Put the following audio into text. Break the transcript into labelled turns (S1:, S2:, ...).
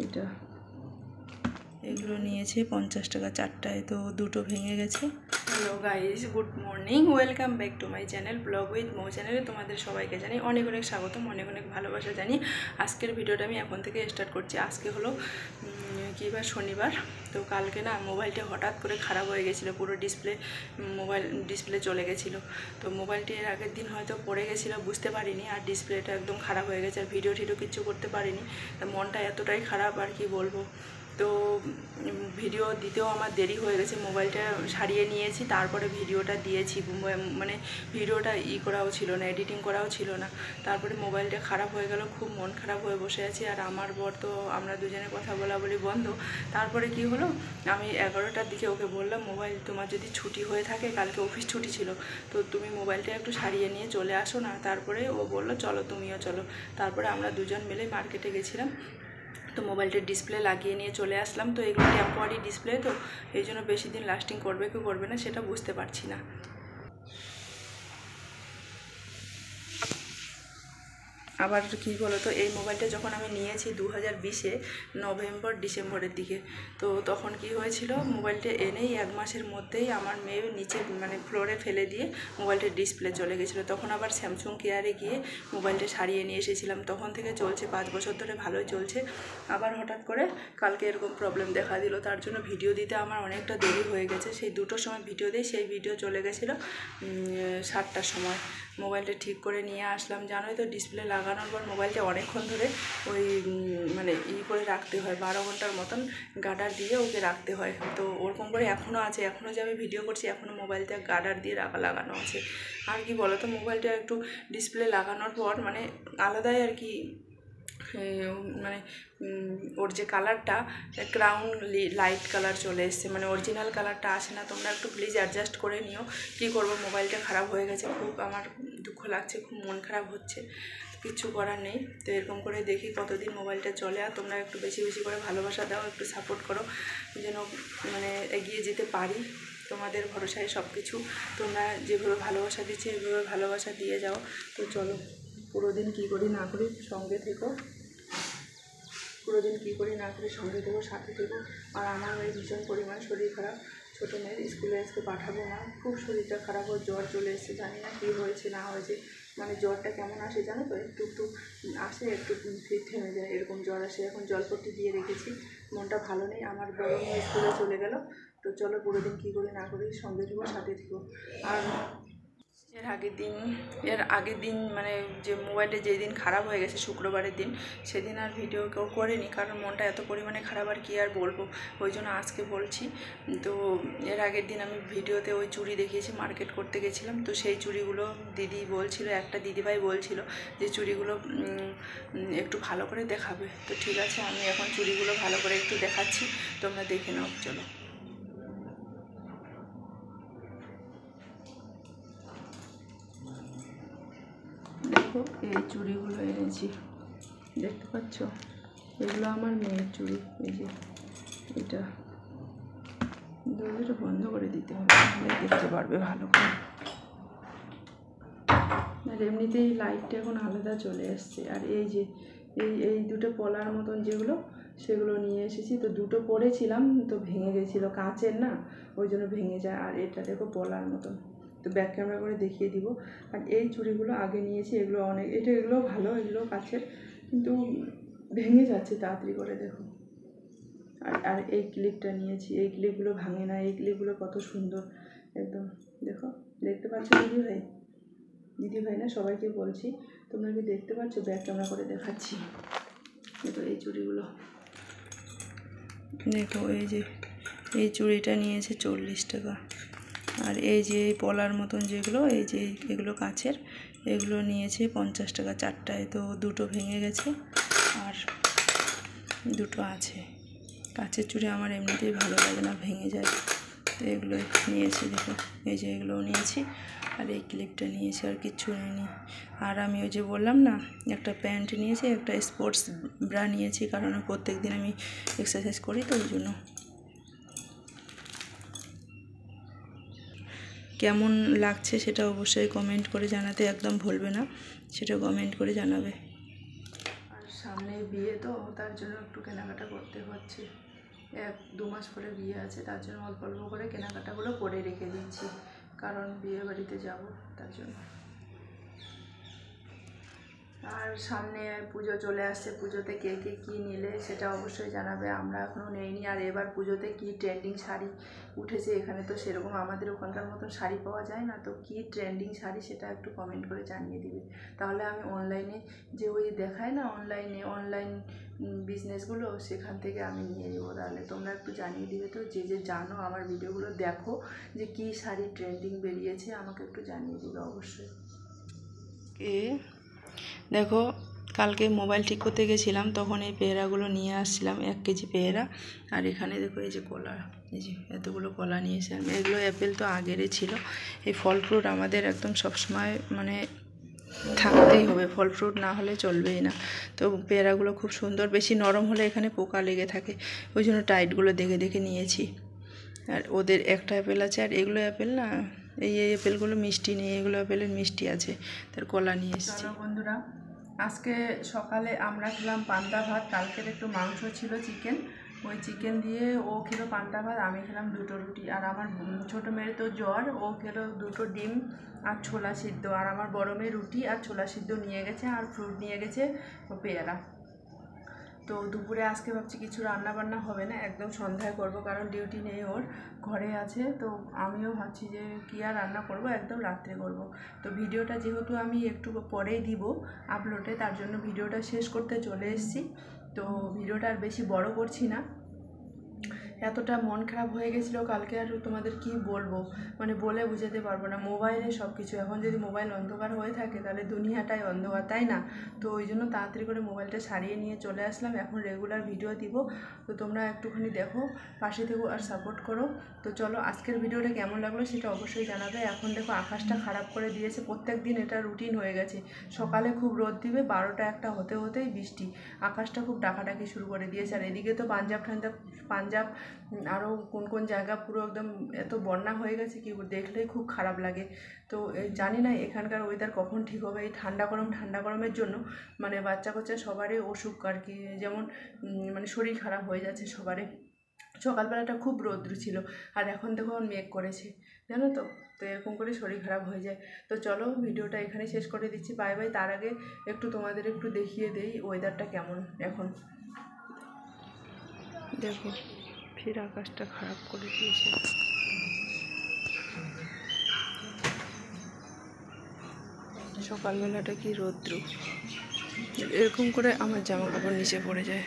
S1: এটা এগুলো নিয়েছে 50 টাকা চারটায়, তো দুটো ভেঙে গেছে। Hello guys, good morning, welcome back to my channel blog with Mou চ্যানেলে তোমাদের সবাইকে জানি অনেক অনেক স্বাগতম, অনেক অনেক ভালোবাসা জানি। আজকের ভিডিওটা আমি এখন থেকে স্টার্ট করছি। আজকে হলো কী বার, শনিবার। তো কালকে না মোবাইলটা হঠাৎ করে খারাপ হয়ে গেছিলো, পুরো ডিসপ্লে চলে গেছিলো। তো মোবাইলটি এর আগের দিন হয়তো পড়ে গেছিলো, বুঝতে পারিনি, আর ডিসপ্লেটা একদম খারাপ হয়ে গেছে, আর ভিডিও কিচ্ছু করতে পারিনি। তা মনটা এতটাই খারাপ, আর কি বলবো। তো ভিডিও দিতেও আমার দেরি হয়ে গেছে, মোবাইলটা সারিয়ে নিয়েছি, তারপরে ভিডিওটা দিয়েছি। মানে ভিডিওটা করাও ছিল না, এডিটিং করাও ছিল না। তারপরে মোবাইলটা খারাপ হয়ে গেল, খুব মন খারাপ হয়ে বসে আছি। আর আমার বর তো, আমরা দুজনে কথা বলি বন্ধ। তারপরে কি হলো, আমি 11টার দিকে ওকে বললাম, মোবাইল তোমার যদি ছুটি হয়ে থাকে, কালকে অফিস ছুটি ছিল, তো তুমি মোবাইলটা একটু সারিয়ে নিয়ে চলে আসো না। তারপরে ও বললো চলো, তুমিও চলো। তারপরে আমরা দুজন মিলে মার্কেটে গেছিলাম, তো মোবাইলটার ডিসপ্লে লাগিয়ে নিয়ে চলে আসলাম। তো এগুলো টেম্পোরারি ডিসপ্লে, তো এই জন্য বেশি দিন লাস্টিং করবে কি করবে না সেটা বুঝতে পারছি না। আবার কী বলো তো, এই মোবাইলটা যখন আমি নিয়েছি 2020-এ নভেম্বর ডিসেম্বরের দিকে, তো তখন কি হয়েছিল, মোবাইলটা এনেই 1 মাসের মধ্যেই আমার মেয়ে নিচে মানে ফ্লোরে ফেলে দিয়ে মোবাইলটার ডিসপ্লে চলে গেছিলো। তখন আবার স্যামসুং কেয়ারে গিয়ে মোবাইলটা সারিয়ে নিয়ে এসেছিলাম। তখন থেকে চলছে, 5 বছর ধরে ভালোই চলছে। আবার হঠাৎ করে কালকে এরকম প্রবলেম দেখা দিল, তার জন্য ভিডিও দিতে আমার অনেকটা দেরি হয়ে গেছে। সেই 2টোর সময় ভিডিও দিই, সেই ভিডিও চলে গেছিলো 7টার সময়। মোবাইলটা ঠিক করে নিয়ে আসলাম। জানোই তো, ডিসপ্লে লাগানোর পর মোবাইলটা অনেকক্ষণ ধরে ওই মানে করে রাখতে হয়, 12 ঘন্টার মতন গার্ডার দিয়ে ওকে রাখতে হয়। তো ওরকম করে এখনও আছে, এখনও যে আমি ভিডিও করছি, এখনও মোবাইলটা গার্ডার দিয়ে লাগানো আছে। আর কি বলো তো, মোবাইলটা একটু ডিসপ্লে লাগানোর পর মানে আলাদাই আর কি, মানে ওর যে কালারটা, ক্রাউন লাইট কালার চলে এসছে, মানে অরিজিনাল কালারটা আসে না। তোমরা একটু প্লিজ অ্যাডজাস্ট করে নিও। কী করবো, মোবাইলটা খারাপ হয়ে গেছে, খুব আমার দুঃখ লাগছে, খুব মন খারাপ হচ্ছে, কিচ্ছু করার নেই। তো এরকম করে দেখি কতদিন মোবাইলটা চলে। আর তোমরা একটু বেশি বেশি করে ভালোবাসা দাও, একটু সাপোর্ট করো, যেন মানে এগিয়ে যেতে পারি। তোমাদের ভরসায় সব কিছু, তোমরা যেভাবে ভালোবাসা দিচ্ছি এভাবে ভালোবাসা দিয়ে যাও। তো চলো, পুরো দিন কী করি না করি সঙ্গে থেকো, পুরো দিন কী করি না করি সঙ্গে থেকো, সাথে থেকো। আর আমার মেয়ের ভীষণ পরিমাণ শরীর খারাপ, ছোটো মেয়ের স্কুলে আজকে পাঠাবো না, খুব শরীরটা খারাপ, ওর জ্বর চলে এসেছে, জানি না কী হয়েছে না হয়েছে। মানে জ্বরটা কেমন আসে জানো তো, একটু একটু আসে, একটু ফির থেমে যায়, এরকম জ্বর আসে। এখন জলপট্টি দিয়ে রেখেছি, মনটা ভালো নেই। আমার বড় মেয়ে স্কুলে চলে গেল। তো চলো, পুরো দিন কী করি না করি সঙ্গে থেকো, সাথে থেকো। আর এর আগের দিন মানে যে মোবাইলটা যেই দিন খারাপ হয়ে গেছে, শুক্রবারের দিন, সেদিন আর ভিডিও কেউ করেনি, কারণ মনটা এত পরিমাণে খারাপ, আর কি আর বলবো, ওই জন্য আজকে বলছি। তো এর আগের দিন আমি ভিডিওতে ওই চুড়ি দেখিয়েছি, মার্কেট করতে গেছিলাম। তো সেই চুড়িগুলো দিদি বলছিল, একটা দিদিভাই বলছিল যে চুড়িগুলো একটু ভালো করে দেখাবে। তো ঠিক আছে, আমি এখন চুড়িগুলো ভালো করে একটু দেখাচ্ছি, তোমরা দেখে নাও। চলো, দেখো এই চুড়িগুলো এনেছি, দেখতে পাচ্ছ, এগুলো আমার মেয়ের চুড়ি। এই যে এটা, দরজাটা বন্ধ করে দিতে হবে, তাহলে দেখতে পারবে ভালো করে। আর এমনিতেই লাইটটা এখন আলাদা চলে এসছে। আর এই যে এই দুটো পলার মতন যেগুলো, সেগুলো নিয়ে এসেছি। তো দুটো পরেছিলাম, তো ভেঙে গেছিলো, কাঁচের না, ওই জন্য ভেঙে যায়। আর এটা দেখো পলার মতন, তো ব্যাক ক্যামেরা করে দেখিয়ে দিব। আর এই চুড়িগুলো আগে নিয়েছি, এগুলো এগুলো ভালো, এগুলো কাছের, কিন্তু ভেঙে যাচ্ছে তাড়াতাড়ি করে, দেখো। আর এই ক্লিপটা নিয়েছি, এই ক্লিপগুলো ভাঙে না, এই ক্লিপগুলো কত সুন্দর একদম, দেখো, দেখতে পাচ্ছ দিদিভাই না, সবাইকে বলছি, তোমরা কি দেখতে পাচ্ছ? ব্যাক ক্যামেরা করে দেখাচ্ছি। দেখো এই চুড়িগুলো, দেখো এই চুড়িটা নিয়েছে 40 টাকা। আর এই যে পলার মতন যেগুলো, এই যে এগুলো কাচের, এগুলো নিয়েছে 50 টাকা চারটায়। তো দুটো ভেঙে গেছে, আর দুটো আছে। কাচের চুড়ি আমার এমনিতেই ভালো লাগে না, ভেঙে যায়। তো এগুলো নিয়েছি, দেখো, এই যে এগুলোও নিয়েছি, আর এই ক্লিপটা নিয়েছি, আর কিচ্ছু নেয়নি। আর আমি ওই যে বললাম না, একটা প্যান্ট নিয়েছি, একটা স্পোর্টস ব্রা নিয়েছি, কারণ প্রত্যেক দিন আমি এক্সারসাইজ করি, তো ওই জন্য। কেমন লাগছে সেটা অবশ্যই কমেন্ট করে জানাতে একদম ভুলবে না, সেটা কমেন্ট করে জানাবে। আর সামনে বিয়ে তো তার জন্য একটু কেনাকাটা করতে হচ্ছে। 1-2 মাস পরে বিয়ে আছে, তার জন্য অল্প অল্প করে কেনাকাটাগুলো করে রেখে দিচ্ছি, কারণ বিয়ে বাড়িতে যাব তার জন্য। আর সামনে পুজো চলে আসছে, পুজোতে কে কে কী নিলে সেটা অবশ্যই জানাবে। আমরা এখনও নেইনি। আর এবার পুজোতে কী ট্রেন্ডিং শাড়ি উঠেছে, এখানে তো সেরকম আমাদের ওখানকার মতন শাড়ি পাওয়া যায় না, তো কী ট্রেন্ডিং শাড়ি সেটা একটু কমেন্ট করে জানিয়ে দিবে। তাহলে আমি অনলাইনে যে ওই দেখায় না অনলাইন বিজনেসগুলো, সেখান থেকে আমি নিয়ে নেবো। তাহলে তোমরা একটু জানিয়ে দিবে তো, যে যে জানো আমার ভিডিওগুলো দেখো, যে কী শাড়ি ট্রেন্ডিং বেরিয়েছে আমাকে একটু জানিয়ে দিবে অবশ্যই। দেখো, কালকে মোবাইল ঠিক করতে গেছিলাম, তখন এই পেয়ারাগুলো নিয়ে আসছিলাম, 1 কেজি পেয়ারা। আর এখানে দেখো এই যে কলা, এই যে এতগুলো কলা নিয়ে এসেছিলাম। এগুলো অ্যাপেল তো আগেরই ছিল। এই ফল ফ্রুট আমাদের একদম সবসময় মানে থাকতেই হবে, ফল ফ্রুট না হলে চলবেই না। তো পেয়ারাগুলো খুব সুন্দর, বেশি নরম হলে এখানে পোকা লেগে থাকে, ওই জন্য টাইটগুলো দেখে দেখে নিয়েছি। আর ওদের একটা অ্যাপেল আছে, আর এগুলো অ্যাপেল না, এই অ্যাপেলগুলো মিষ্টি নেই, এগুলো অ্যাপেলের মিষ্টি আছে, তার কলা নিয়ে এসেছি। চলো বন্ধুরা, আজকে সকালে আমরা খেলাম পান্তা ভাত। কালকের একটু মাংস ছিল, চিকেন, ওই চিকেন দিয়ে ও খেলো পান্তা ভাত, আমি খেলাম 2টো রুটি। আর আমার ছোটো মেয়ের তো জ্বর, ও খেলো 2টো ডিম আর ছোলা সিদ্ধ। আর আমার বড় মেয়ে রুটি আর ছোলা সিদ্ধ নিয়ে গেছে, আর ফ্রুট নিয়ে গেছে পেয়ারা। তো দুপুরে আজকে ভাবছি কিছু রান্না বান্না হবে না, একদম সন্ধ্যায় করব, কারণ ডিউটি নেই, ওর ঘরে আছে। তো আমিও ভাবছি যে কী আর রান্না করব, একদম রাত্রে করব। তো ভিডিওটা যেহেতু আমি একটু পরেই দিব আপলোডে, তার জন্য ভিডিওটা শেষ করতে চলে এসেছি। তো ভিডিওটা আর বেশি বড় করছি না। এতটা মন খারাপ হয়ে গেছিলো কালকে, আর তোমাদের কি বলবো, মানে বলে বুঝাতে পারবো না। মোবাইলে সব কিছু, এখন যদি মোবাইল অন্ধকার হয়ে থাকে তাহলে দুনিয়াটাই অন্ধকার, তাই না? তো ওই জন্য তাড়াতাড়ি করে মোবাইলটা সারিয়ে নিয়ে চলে আসলাম। এখন রেগুলার ভিডিও দিব, তো তোমরা একটুখানি দেখো, পাশে থেকো আর সাপোর্ট করো। তো চলো, আজকের ভিডিওটা কেমন লাগলো সেটা অবশ্যই জানাবে। এখন দেখো আকাশটা খারাপ করে দিয়েছে, প্রত্যেক দিন এটা রুটিন হয়ে গেছে। সকালে খুব রোদ দিবে, 12টা-1টা হতে হতেই বৃষ্টি, আকাশটা খুব ডাকাডাকি শুরু করে দিয়েছে। আর এদিকে তো পাঞ্জাব আরও কোন কোন জায়গা পুরো একদম এত বন্যা হয়ে গেছে, কি দেখলেই খুব খারাপ লাগে। তো জানি না এখানকার ওয়েদার কখন ঠিক হবে। এই ঠান্ডা গরমের জন্য মানে বাচ্চা কাচ্চা সবারই অসুখ আর কি, যেমন মানে শরীর খারাপ হয়ে যাচ্ছে সবারই। সকালবেলাটা খুব রৌদ্র ছিল, আর এখন দেখো মেঘ করেছে, জানো তো। তো এরকম করে শরীর খারাপ হয়ে যায়। তো চলো, ভিডিওটা এখানে শেষ করে দিচ্ছি, বাই বাই। তার আগে একটু তোমাদের একটু দেখিয়ে দেই ওয়েদারটা কেমন এখন। দেখো, ফির আকাশটা খারাপ করে দিয়েছে। সকালবেলাটা কি রৌদ্র, এরকম করে আমার জামা কাপড় নিচে পড়ে যায়।